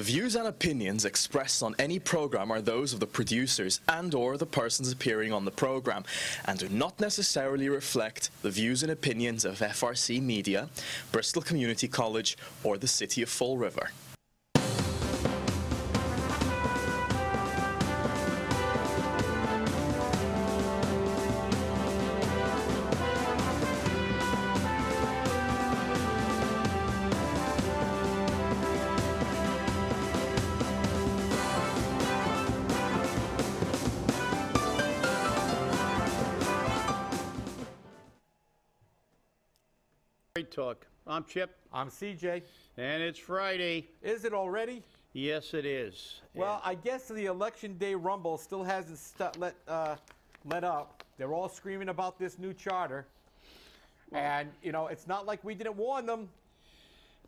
The views and opinions expressed on any program are those of the producers and/or the persons appearing on the program and do not necessarily reflect the views and opinions of FRC Media, Bristol Community College, or the City of Fall River. Straight Talk. I'm Chip. I'm CJ. And it's Friday. Is it already? Yes, it is. Well, I guess the Election Day rumble still hasn't let up. They're all screaming about this new charter. Well, and, you know, it's not like we didn't warn them.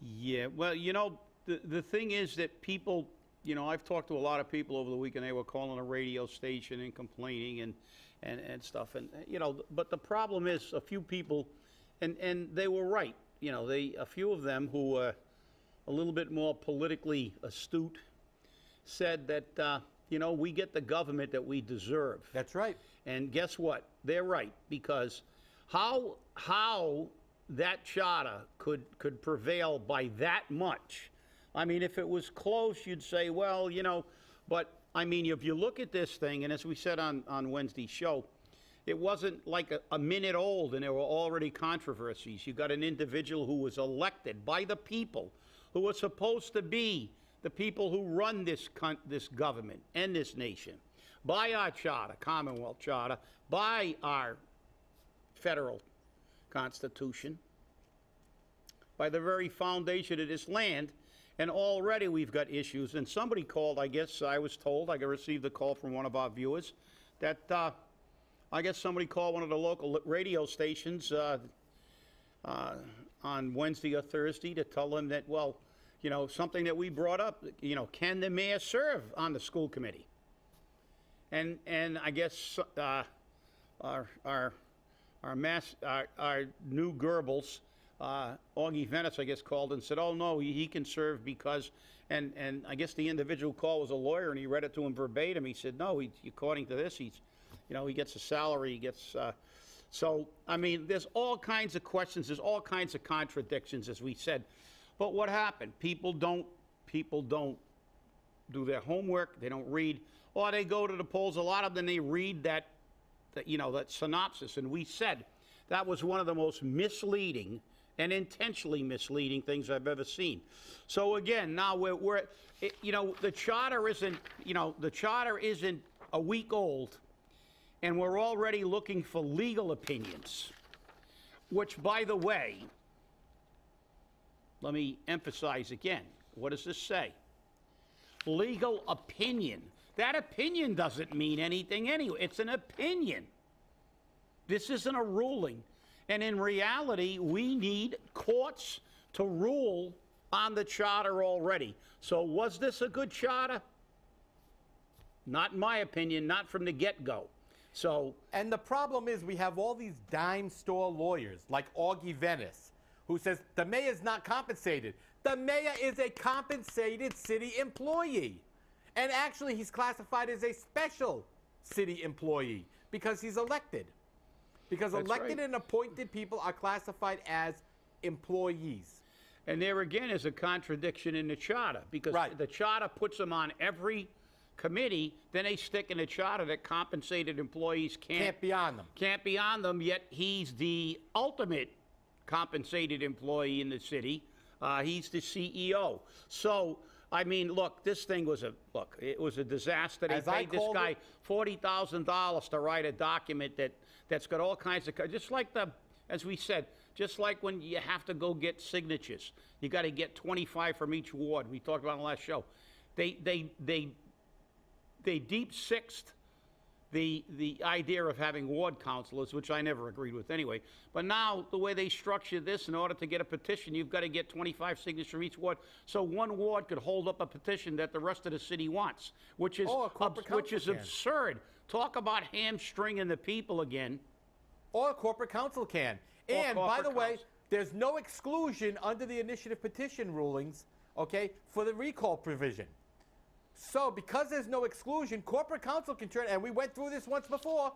Yeah, well, you know, the thing is that people, you know, I've talked to a lot of people over the weekend. They were calling a radio station and complaining and stuff. And, you know, but the problem is a few people... And they were right. You know, a few of them who were a little bit more politically astute said that, you know, we get the government that we deserve. That's right. And guess what? They're right, because how that charter could prevail by that much. I mean, if it was close, you'd say, well, you know, but I mean, if you look at this thing, and as we said on Wednesday's show, it wasn't like a minute old and there were already controversies. You got an individual who was elected by the people, who was supposed to be the people who run this government and this nation, by our charter, Commonwealth Charter, by our federal Constitution, by the very foundation of this land. And already we've got issues. And somebody called, I guess I was told, I received a call from one of our viewers, that I guess somebody called one of the local radio stations on Wednesday or Thursday to tell them that, well, you know, something that we brought up, you know, can the mayor serve on the school committee? And I guess our new Goebbels, Augie Venice, I guess, called and said, oh, no, he can serve because, and I guess the individual called was a lawyer, and he read it to him verbatim. He said, no, according to this, you know, he gets a salary, he gets, so, I mean, there's all kinds of questions, there's all kinds of contradictions, as we said. But what happened? People don't do their homework, they don't read, or they go to the polls. A lot of them, they read that you know, that synopsis, and we said that was one of the most misleading and intentionally misleading things I've ever seen. So again, now you know, the charter isn't, you know, the charter isn't a week old, and we're already looking for legal opinions, which, by the way, let me emphasize again, what does this say? Legal opinion. That opinion doesn't mean anything anyway. It's an opinion. This isn't a ruling. And in reality, we need courts to rule on the charter already. So was this a good charter? Not in my opinion, not from the get-go. So, and the problem is we have all these dime store lawyers like Augie Venice who says the mayor's not compensated. The mayor is a compensated city employee. And actually he's classified as a special city employee because he's elected. Because that's elected right. and appointed people are classified as employees. And there again is a contradiction in the charter, because right. The charter puts them on every committee, then they stick in a charter that compensated employees can't be on them. Can't be on them, yet he's the ultimate compensated employee in the city. He's the CEO. So, I mean, look, this thing was it was a disaster. They paid this guy $40,000 to write a document that's got all kinds of, just like as we said, just like when you have to go get signatures, you got to get 25 from each ward. We talked about in the last show. They deep-sixed the idea of having ward councilors, which I never agreed with anyway. But now, the way they structure this, in order to get a petition, you've got to get 25 signatures from each ward. So one ward could hold up a petition that the rest of the city wants, which is absurd. Talk about hamstringing the people again. Or a corporate council can. And, by the way, there's no exclusion under the initiative petition rulings okay, for the recall provision. So because there's no exclusion, corporate counsel can turn, and we went through this once before.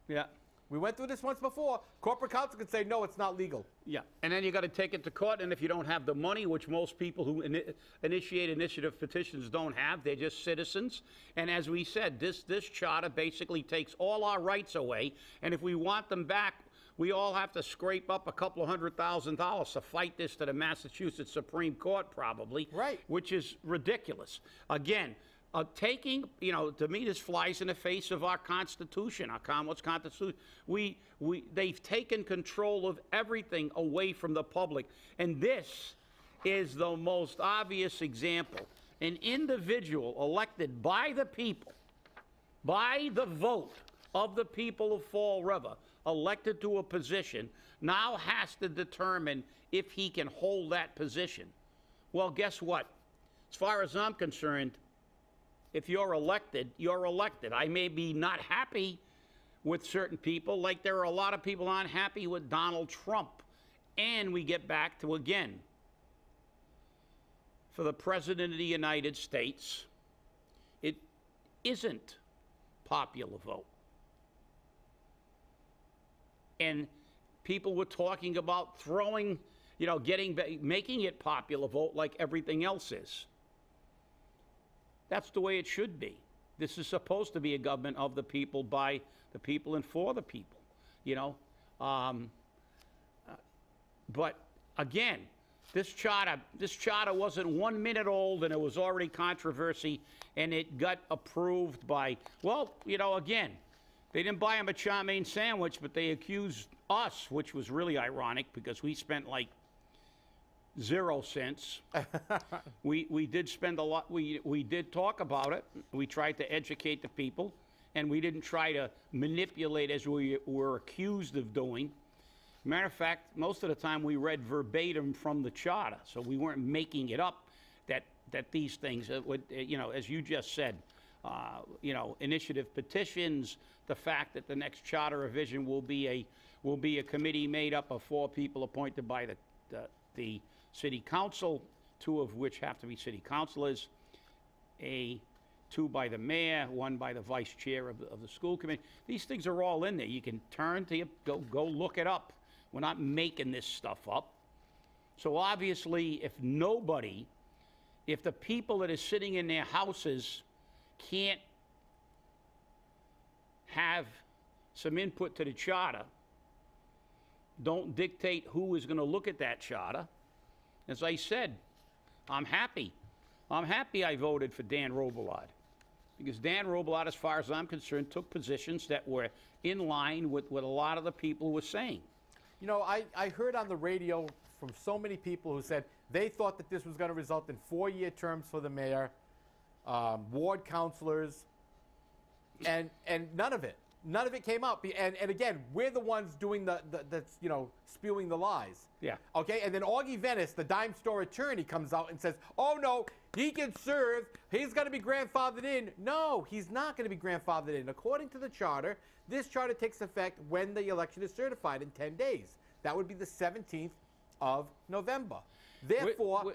Yeah. We went through this once before. Corporate counsel could say, no, it's not legal. Yeah, and then you got to take it to court, and if you don't have the money, which most people who initiate initiative petitions don't have, they're just citizens. And as we said, this charter basically takes all our rights away, and if we want them back, we all have to scrape up a couple of $100,000 to fight this to the Massachusetts Supreme Court, probably. Right. Which is ridiculous. Again, taking, to me, this flies in the face of our Constitution, our Commonwealth's Constitution. They've taken control of everything away from the public. And this is the most obvious example. An individual elected by the people, by the vote of the people of Fall River, elected to a position, now has to determine if he can hold that position. Well, guess what? As far as I'm concerned, if you're elected, you're elected. I may be not happy with certain people, like there are a lot of people unhappy with Donald Trump. And we get back to, again, for the President of the United States, it isn't popular vote. And people were talking about throwing, making it popular vote like everything else is. That's the way it should be. This is supposed to be a government of the people, by the people, and for the people, But again, this charter wasn't 1 minute old, and it was already controversy, and it got approved by, again, they didn't buy him a chow mein sandwich, but they accused us, which was really ironic because we spent like 0 cents. We did spend a lot. We did talk about it. We tried to educate the people, and we didn't try to manipulate as we were accused of doing. Matter of fact, most of the time we read verbatim from the charter, so we weren't making it up. That these things, as you just said, initiative petitions, the fact that the next charter revision will be a committee made up of 4 people appointed by the city council, 2 of which have to be city councilors, 2 by the mayor, 1 by the vice chair of the school committee. These things are all in there. You can turn to go look it up. We're not making this stuff up. So obviously, if the people that are sitting in their houses can't have some input to the charter, don't dictate who is going to look at that charter. As I said, I'm happy. I voted for Dan Robillard, because Dan Robillard, as far as I'm concerned, took positions that were in line with what a lot of the people were saying. I heard on the radio from so many people who said they thought that this was going to result in 4-year terms for the mayor, ward councilors, and none of it. None of it came up. And again, we're the ones doing that's spewing the lies. Yeah. Okay, and then Augie Venice, the dime store attorney, comes out and says, oh, no, he can serve. He's going to be grandfathered in. No, he's not going to be grandfathered in. According to the charter, this charter takes effect when the election is certified in 10 days. That would be the 17th of November. Therefore,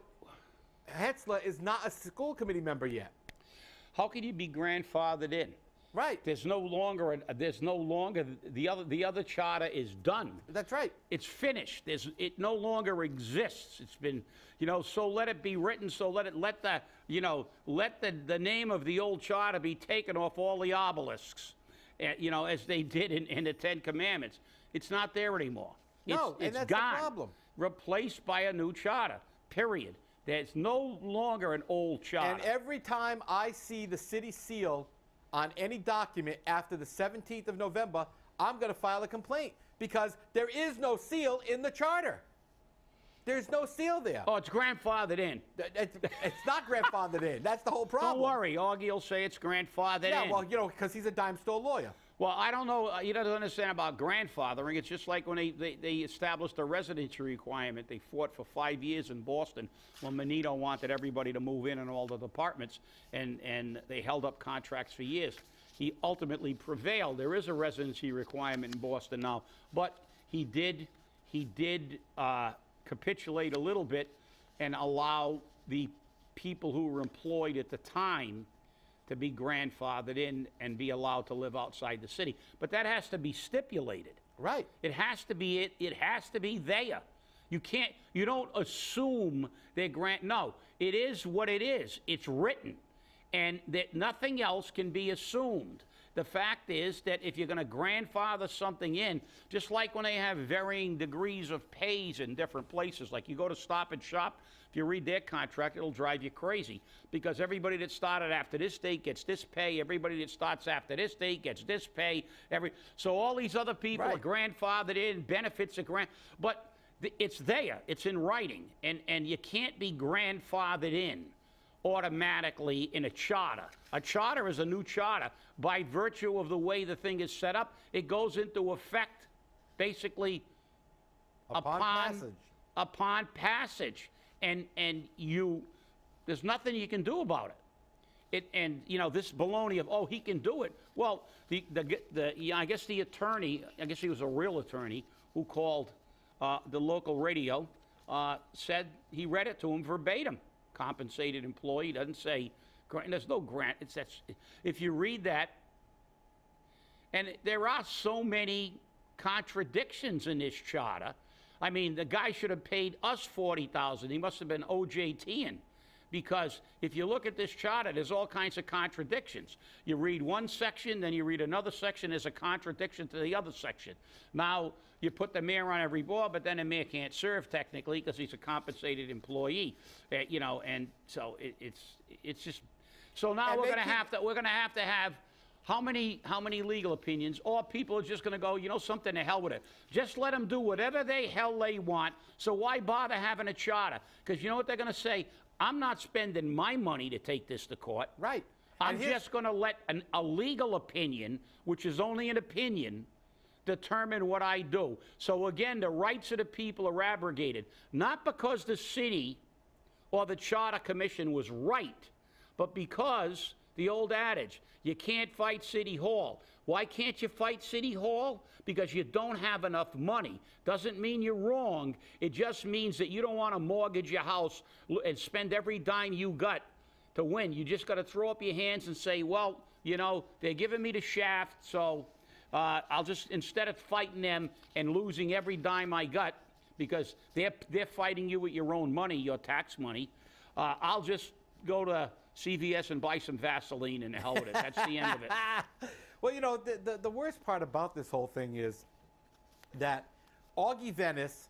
Hetzler is not a school committee member yet. How can you be grandfathered in? Right. There's no longer the other charter is done. That's right. It's finished. It no longer exists. It's been, so let it be written. So let the name of the old charter be taken off all the obelisks, as they did in the 10 Commandments. It's not there anymore. No, and that's gone, the problem. Replaced by a new charter. Period. There's no longer an old charter. And every time I see the city seal on any document after the 17th of November, I'm going to file a complaint because there is no seal in the charter. There's no seal there. Oh, it's grandfathered in. It's not grandfathered in. That's the whole problem. Don't worry. Augie will say it's grandfathered in. Yeah, well, because he's a dime store lawyer. Well, I don't know. You don't understand about grandfathering. It's just like when they established a residency requirement. They fought for 5 years in Boston when Menino wanted everybody to move in all the departments, and they held up contracts for years. He ultimately prevailed. There is a residency requirement in Boston now, but he did capitulate a little bit and allow the people who were employed at the time to be grandfathered in and be allowed to live outside the city. But that has to be stipulated. Right. It has to be it has to be there. You don't assume they're no, it is what it is. It's written. And that nothing else can be assumed. The fact is that if you're going to grandfather something in, just like when they have varying degrees of pays in different places, like you go to Stop and Shop, if you read their contract, it'll drive you crazy, because everybody that started after this date gets this pay, everybody that starts after this date gets this pay, so all these other people are grandfathered in, benefits are but it's there, it's in writing, and you can't be grandfathered in automatically in a charter. A charter is a new charter. By virtue of the way the thing is set up, it goes into effect basically upon passage. And there's nothing you can do about it. And you know, this baloney of, oh, he can do it. Well, I guess the attorney, I guess he was a real attorney who called the local radio, said he read it to him verbatim. Compensated employee, doesn't say, there's no grant. If you read that, and there are so many contradictions in this charter. I mean, the guy should have paid us $40,000. He must have been OJTing, because if you look at this charter, there's all kinds of contradictions. You read one section, then you read another section, there's a contradiction to the other section. Now, you put the mayor on every board, but then the mayor can't serve technically because he's a compensated employee, you know, and so it's just, so now we're going to have to have how many legal opinions, or people are just going to go, you know something, to hell with it. Just let them do whatever the hell they want. So why bother having a charter? Because you know what they're going to say? I'm not spending my money to take this to court. Right. I'm just going to let a legal opinion, which is only an opinion, determine what I do. So again, the rights of the people are abrogated, not because the city or the Charter Commission was right, but because the old adage, you can't fight City Hall. Why can't you fight City Hall? Because you don't have enough money. Doesn't mean you're wrong. It just means that you don't want to mortgage your house and spend every dime you got to win. You just got to throw up your hands and say, well, you know, they're giving me the shaft, so I'll just, instead of fighting them and losing every dime I got, because they're fighting you with your own money, your tax money, I'll just go to CVS and buy some Vaseline and the hell with it. That's the end of it. Well, you know, the worst part about this whole thing is that Augie Venice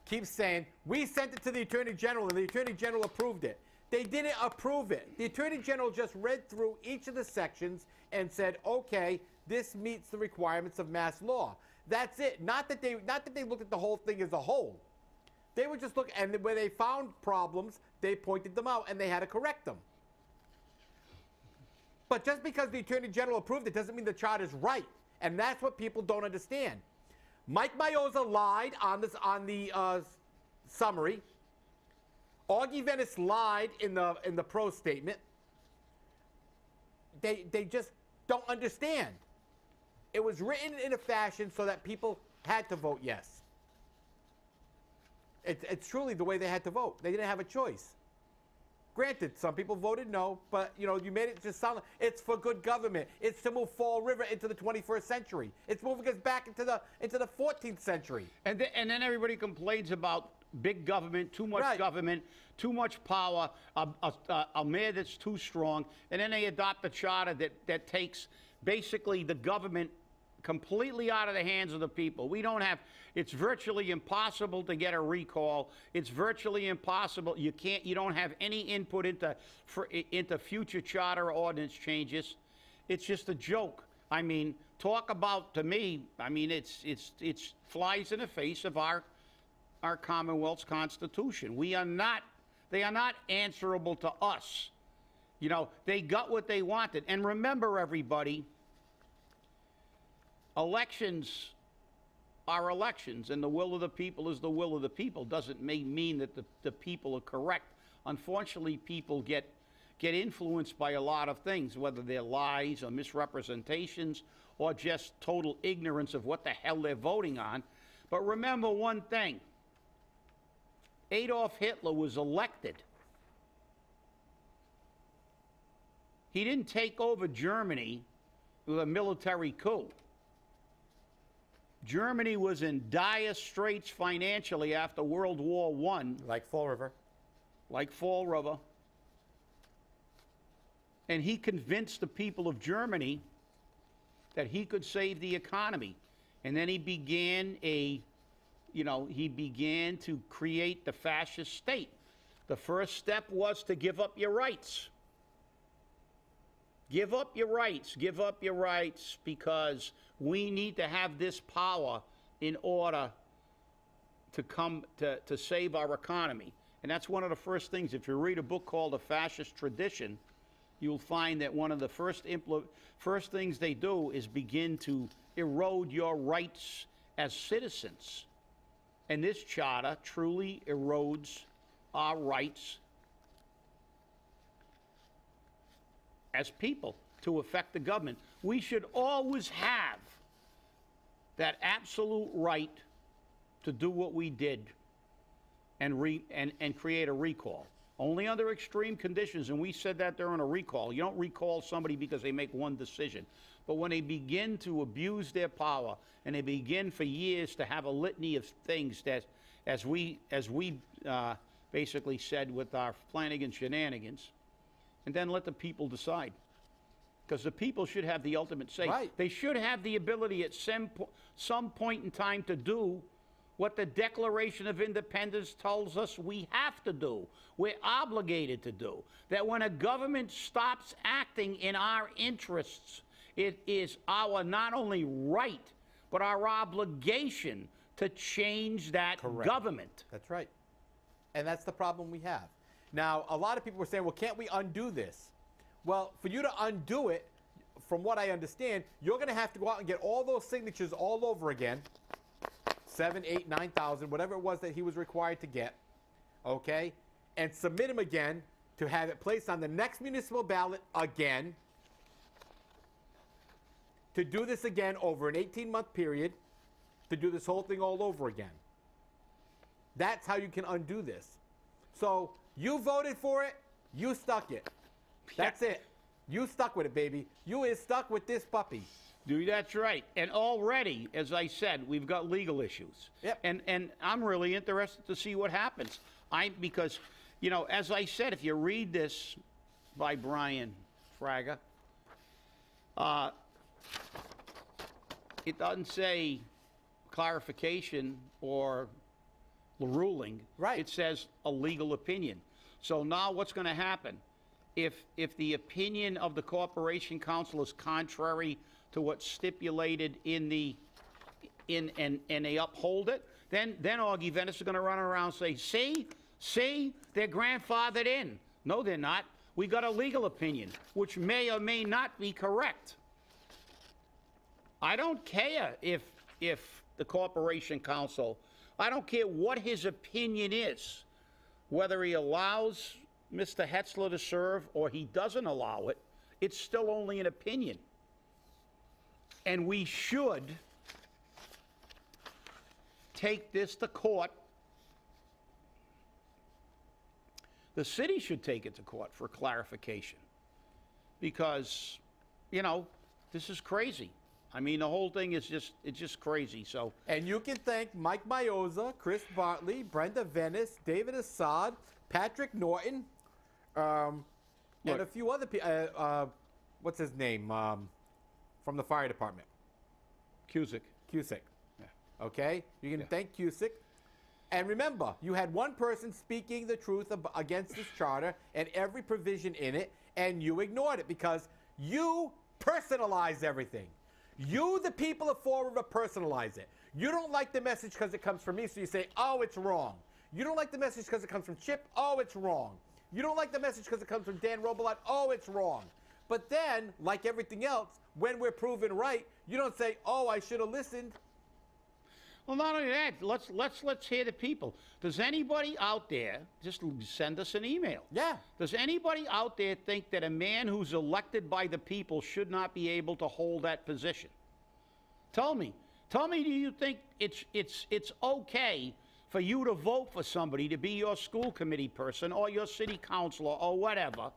keeps saying, we sent it to the Attorney General and the Attorney General approved it. They didn't approve it. The Attorney General just read through each of the sections and said, okay, this meets the requirements of mass law. That's it. Not that they looked at the whole thing as a whole. They were just looking, and where they found problems, they pointed them out and they had to correct them. But just because the Attorney General approved it doesn't mean the charter is right. And that's what people don't understand. Mike Maioza lied on the summary. Augie Venice lied in the pro statement. They just don't understand. It was written in a fashion so that people had to vote yes. It's truly the way they had to vote. They didn't have a choice. Granted, some people voted no, but you know, you made it just sound like it's for good government. It's to move Fall River into the 21st century. It's moving us back into the 14th century. And then everybody complains about big government, too much government, too much power, a mayor that's too strong, and then they adopt a charter that takes basically the government completely out of the hands of the people. We don't have, it's virtually impossible to get a recall. It's virtually impossible. You don't have any input into future charter ordinance changes. It's just a joke. I mean, talk about, to me, I mean, it's flies in the face of our Commonwealth's Constitution. They are not answerable to us. You know, they got what they wanted. And remember, everybody, elections are elections, and the will of the people is the will of the people. Doesn't mean that the people are correct. Unfortunately, people get influenced by a lot of things, whether they're lies or misrepresentations or just total ignorance of what the hell they're voting on. But remember one thing. Adolf Hitler was elected He didn't take over Germany with a military coup. Germany was in dire straits financially after World War I. Like Fall River. Like Fall River. And he convinced the people of Germany that he could save the economy. And then he began he began to create the fascist state. The first step was to give up your rights. Give up your rights. Give up your rights, because we need to have this power in order to come to save our economy. And that's one of the first things. If you read a book called The Fascist Tradition, you'll find that one of the first things they do is begin to erode your rights as citizens. And this charter truly erodes our rights as people to affect the government. We should always have that absolute right to do what we did and create a recall. Only under extreme conditions, and we said that during a recall. You don't recall somebody because they make one decision. But when they begin to abuse their power, and they begin for years to have a litany of things that, as we basically said with our Flanagan shenanigans, and then let the people decide. Because the people should have the ultimate say. Right. They should have the ability at some point in time to do what the Declaration of Independence tells us we have to do. We're obligated to do. That when a government stops acting in our interests, it is our not only right, but our obligation to change that government. That's right. And that's the problem we have. Now, a lot of people were saying, well, can't we undo this? Well, for you to undo it, from what I understand, you're going to have to go out and get all those signatures all over again. 7, 8, 9,000, whatever it was that he was required to get, okay? And submit them again to have it placed on the next municipal ballot again, to do this again over an 18-month period, to do this whole thing all over again. That's how you can undo this. So you voted for it, you stuck it. That's it. You stuck with it, baby. You is stuck with this puppy. Dude, that's right. And already, as I said, we've got legal issues. Yep. And I'm really interested to see what happens. Because, you know, as I said, if you read this by Brian Fraga, it doesn't say clarification or the ruling. Right. It says a legal opinion. So now what's going to happen? If the opinion of the Corporation Council is contrary to what's stipulated and they uphold it, then Augie Venice is going to run around and say, see, they're grandfathered in. No, they're not. We got a legal opinion, which may or may not be correct. I don't care if the Corporation Council, I don't care what his opinion is, whether he allows Mr. Hetzler to serve or he doesn't allow it, it's still only an opinion. And we should take this to court. The city should take it to court for clarification. Because, you know, this is crazy. I mean, the whole thing is it's just crazy. So, and you can thank Mike Mioza, Chris Bartley, Brenda Venice, David Assad, Patrick Norton, and a few other people. What's his name? From the fire department. Cusick. Yeah. Okay? You can thank Cusick. And remember, you had one person speaking the truth against this charter and every provision in it, and you ignored it because you personalize everything. You, the people of Fall River, personalize it. You don't like the message because it comes from me, so you say, oh, it's wrong. You don't like the message because it comes from Chip, oh, it's wrong. You don't like the message because it comes from Dan Robelot, oh, it's wrong. But then, like everything else, when we're proven right, you don't say, oh, I should have listened. Well, not only that, let's hear the people. Does anybody out there, just send us an email. Yeah. Does anybody out there think that a man who's elected by the people should not be able to hold that position? Tell me, do you think it's okay for you to vote for somebody to be your school committee person or your city councilor or whatever,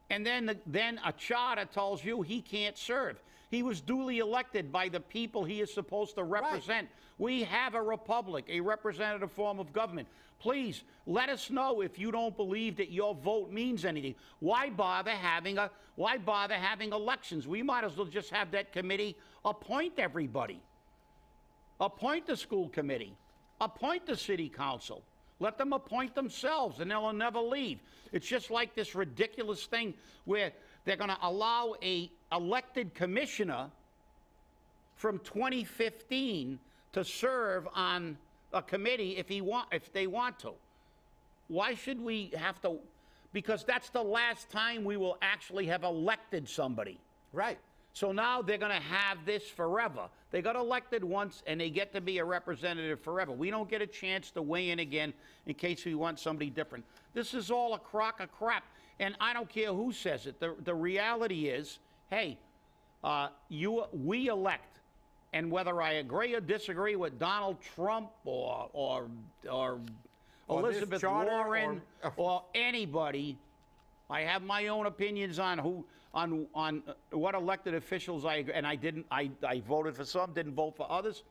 And then a charter tells you he can't serve. He was duly elected by the people he is supposed to represent. Right. We have a republic, a representative form of government. Please let us know if you don't believe that your vote means anything. Why bother having elections? We might as well just have that committee appoint everybody. Appoint the school committee. Appoint the city council. Let them appoint themselves, and they'll never leave. It's just like this ridiculous thing where they're going to allow a elected commissioner from 2015 to serve on a committee if they want to. Why should we have to? Because that's the last time we will actually have elected somebody. Right. So now they're going to have this forever. They got elected once, and they get to be a representative forever. We don't get a chance to weigh in again in case we want somebody different. This is all a crock of crap, and I don't care who says it. The reality is, hey, we elect, and whether I agree or disagree with Donald Trump or Elizabeth Warren or anybody, I have my own opinions on what elected officials I voted for some, didn't vote for others.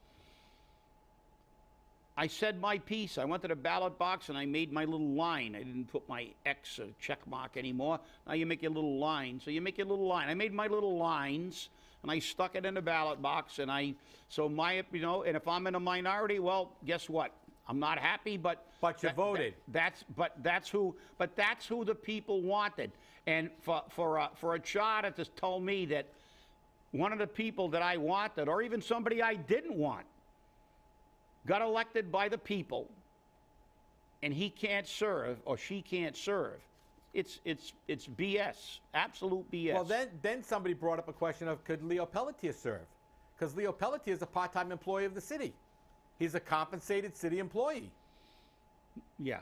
I said my piece. I went to the ballot box and I made my little line. I didn't put my X or check mark anymore. Now you make your little line. So you make your little line. I made my little lines and I stuck it in the ballot box, and and if I'm in a minority, well, guess what? I'm not happy, but you voted. That's who the people wanted. And for a charter to tell me that one of the people that I wanted, or even somebody I didn't want, got elected by the people, and he can't serve or she can't serve, it's BS, absolute BS. Well, then somebody brought up a question of, could Leo Pelletier serve? Because Leo Pelletier is a part-time employee of the city. He's a compensated city employee. Yeah.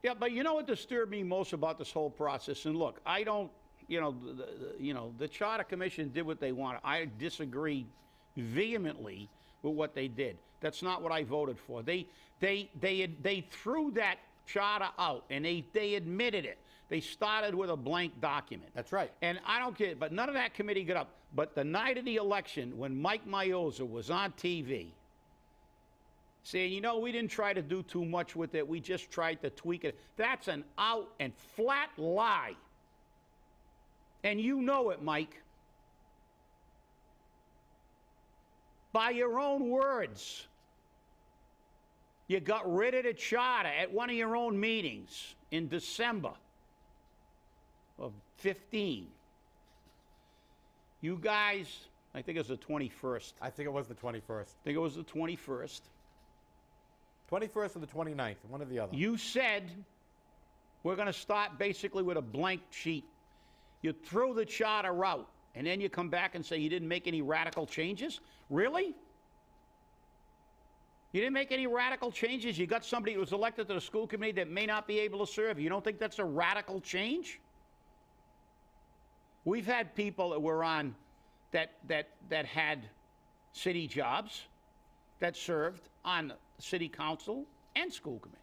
Yeah, but you know what disturbed me most about this whole process? And look, I don't, the Charter Commission did what they wanted. I disagree vehemently with what they did. That's not what I voted for. They threw that charter out, and they admitted it. They started with a blank document. That's right. And I don't care, but none of that committee got up. But the night of the election, when Mike Mioza was on TV, saying, we didn't try to do too much with it, we just tried to tweak it. That's an out and flat lie. And you know it, Mike. By your own words, you got rid of the charter at one of your own meetings in December of 15. You guys, I think it was the 21st. I think it was the 21st. I think it was the 21st. 21st or the 29th, one or the other. You said we're going to start basically with a blank sheet. You threw the charter out, and then you come back and say you didn't make any radical changes? Really? You didn't make any radical changes? You got somebody who was elected to the school committee that may not be able to serve. You don't think that's a radical change? We've had people that were on that had city jobs that served on city council and school committee.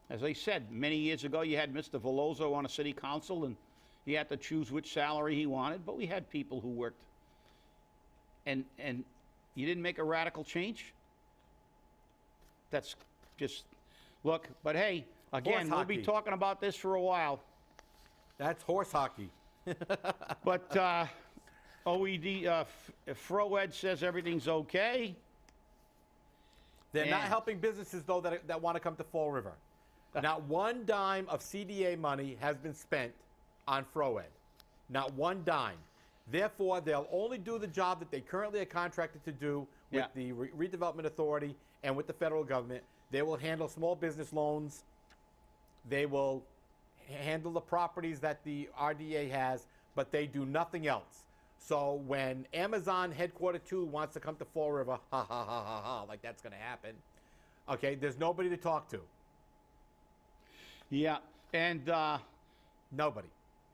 As I said, many years ago, you had Mr. Veloso on a city council, and he had to choose which salary he wanted, but we had people who worked. And you didn't make a radical change? That's just, look, but hey, again, we'll be talking about this for a while. That's horse hockey. But FROED says everything's okay. They're not helping businesses, though, that want to come to Fall River. Not one dime of CDA money has been spent on FROED. Not one dime. Therefore, they'll only do the job that they currently are contracted to do with the Redevelopment Authority and with the federal government. They will handle small business loans. They will handle the properties that the RDA has, but they do nothing else. So when Amazon Headquarter 2 wants to come to Fall River, ha, ha, ha, ha, ha, like that's going to happen, okay, there's nobody to talk to. Yeah, and nobody.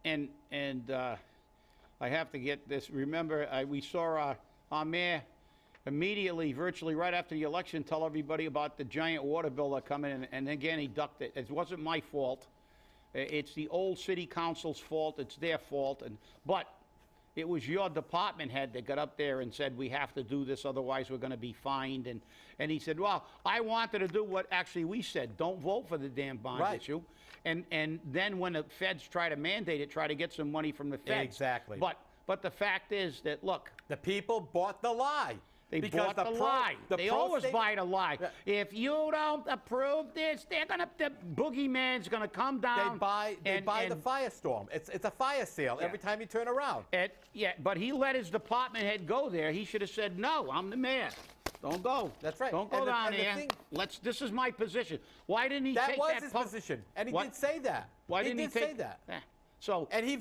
And I have to get this. Remember, we saw our mayor immediately, virtually right after the election, tell everybody about the giant water bill that coming in, and again he ducked it. It wasn't my fault. It's the old city council's fault. It's their fault. But it was your department head that got up there and said, we have to do this, otherwise we're going to be fined. And he said, well, I wanted to do what actually we said. Don't vote for the damn bond issue. And then when the feds try to mandate it, try to get some money from the feds. Exactly. But the fact is that, look. The people bought the lie. They bought the lie. They always buy the lie. Yeah. If you don't approve this, the boogeyman's gonna come down. They buy the firestorm. It's a fire sale every time you turn around. Yeah, but he let his department head go there. He should have said, no, I'm the mayor. Don't go. That's right. Don't go down there. This is my position. Why didn't he take that? That was his position, and he did say that. Why didn't he say that? So and he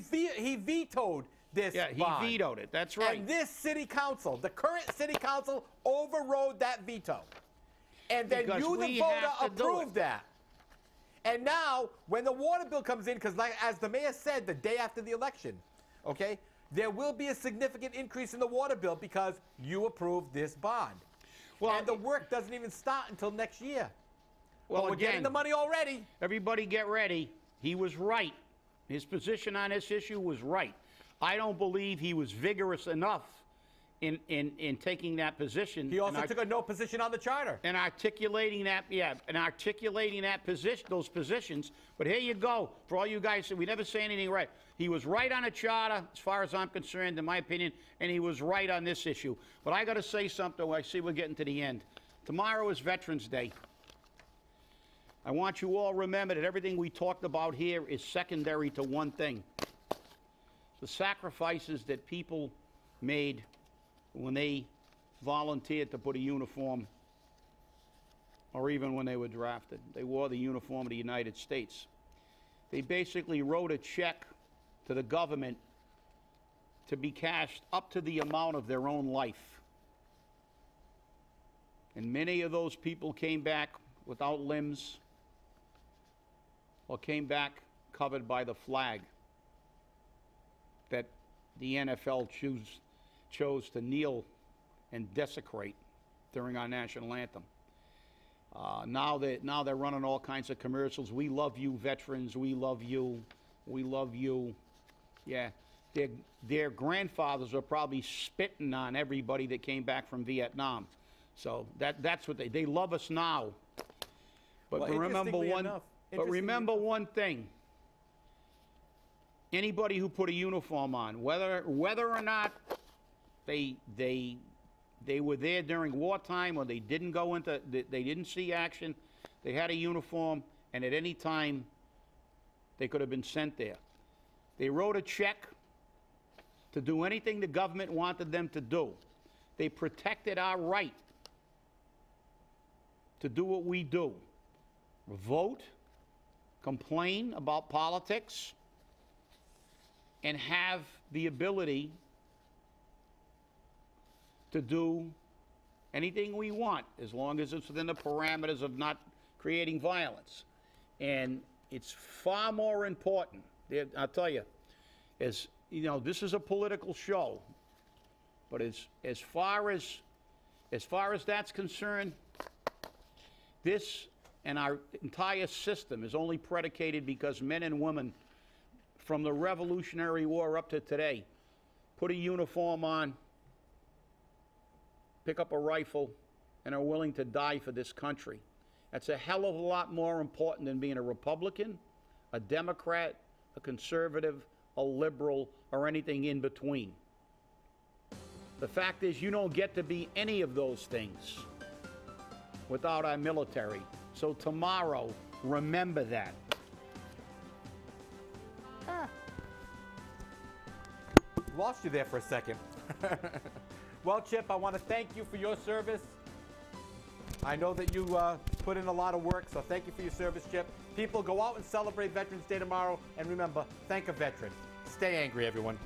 vetoed this bond. He vetoed it. That's right. And this city council, the current city council, overrode that veto. And then you, the voter, approved that. And now, when the water bill comes in, because as the mayor said the day after the election, okay, there will be a significant increase in the water bill because you approved this bond. Well, and the work doesn't even start until next year. Well, we're getting the money already. Everybody get ready. He was right. His position on this issue was right. I don't believe he was vigorous enough in taking that position. He also took a no position on the charter. And articulating that, those positions. But here you go. For all you guys said we never say anything right. He was right on a charter, as far as I'm concerned, in my opinion, and he was right on this issue. But I got to say something. I see we're getting to the end. Tomorrow is Veterans Day. I want you all to remember that everything we talked about here is secondary to one thing. The sacrifices that people made when they volunteered to put a uniform, or even when they were drafted. They wore the uniform of the United States. They basically wrote a check to the government to be cashed up to the amount of their own life. And many of those people came back without limbs, or came back covered by the flag that the NFL chose to kneel and desecrate during our national anthem. Now they're running all kinds of commercials. We love you, veterans. We love you. We love you. Yeah, their grandfathers were probably spitting on everybody that came back from Vietnam. So that's what they love us now. But remember one thing. Anybody who put a uniform on, whether or not they were there during wartime or they didn't go into, they didn't see action, they had a uniform, and at any time they could have been sent there. They wrote a check to do anything the government wanted them to do. They protected our right to do what we do. Vote, complain about politics, and have the ability to do anything we want, as long as it's within the parameters of not creating violence. And it's far more important, I'll tell you, as you know, this is a political show, but as far as that's concerned, this and our entire system is only predicated because men and women from the Revolutionary War up to today put a uniform on, pick up a rifle, and are willing to die for this country. That's a hell of a lot more important than being a Republican, a Democrat, a conservative, a liberal, or anything in between. The fact is, you don't get to be any of those things without our military. So tomorrow, remember that. Lost you there for a second. Well, Chip, I want to thank you for your service. I know that you put in a lot of work, so thank you for your service, Chip. People, go out and celebrate Veterans Day tomorrow, and remember, thank a veteran. Stay angry, everyone.